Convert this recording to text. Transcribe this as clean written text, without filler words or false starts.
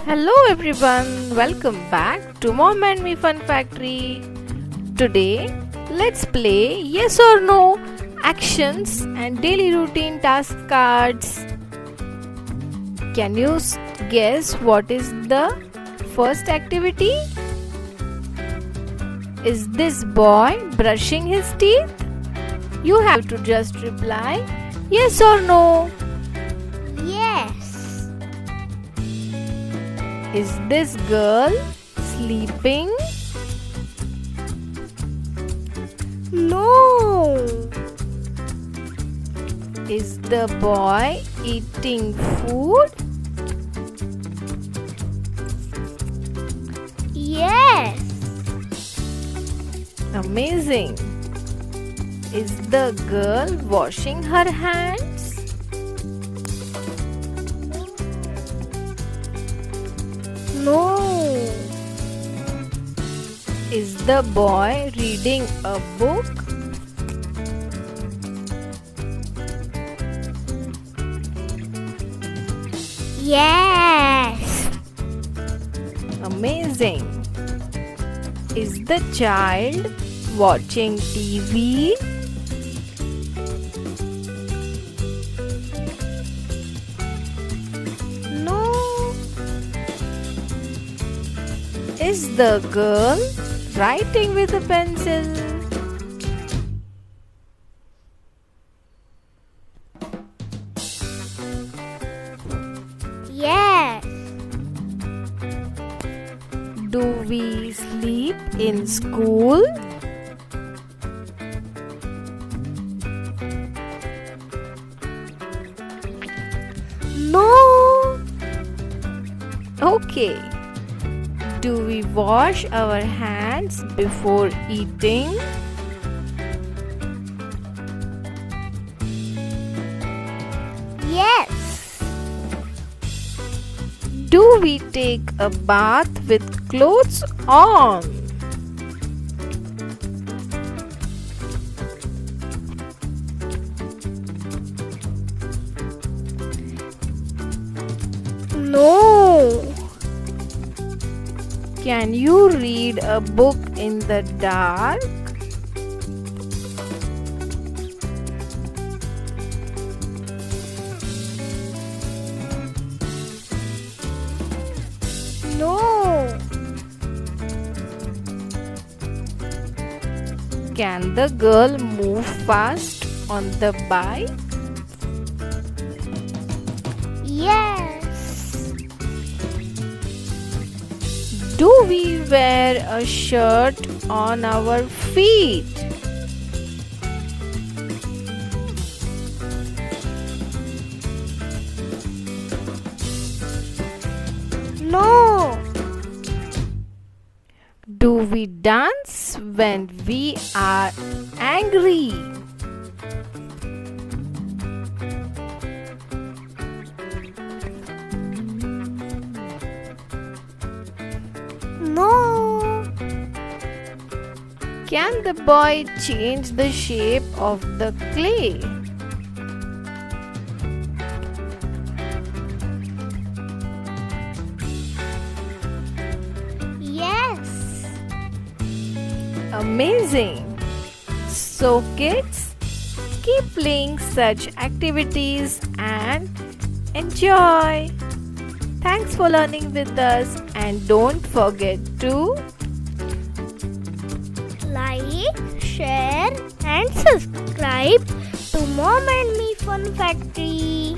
Hello everyone, welcome back to Mom and Me Fun Factory. Today, let's play yes or no actions and daily routine task cards. Can you guess what is the first activity? Is this boy brushing his teeth? You have to just reply yes or no. Yes. Is this girl sleeping? No. Is the boy eating food? Yes. Amazing. Is the girl washing her hands? No. Is the boy reading a book? Yes. Amazing. Is the child watching TV? No. Is the girl writing with a pencil? Yes. Do we sleep in school? No. Okay. Do we wash our hands before eating? Yes. Do we take a bath with clothes on? No. Can you read a book in the dark? No. Can the girl move fast on the bike? Yes. Do we wear a shirt on our feet? No. Do we dance when we are angry? No. Can the boy change the shape of the clay? Yes. Amazing! So kids, keep playing such activities and enjoy. Thanks for learning with us and don't forget to Like, share and subscribe to Mom and Me Fun Factory.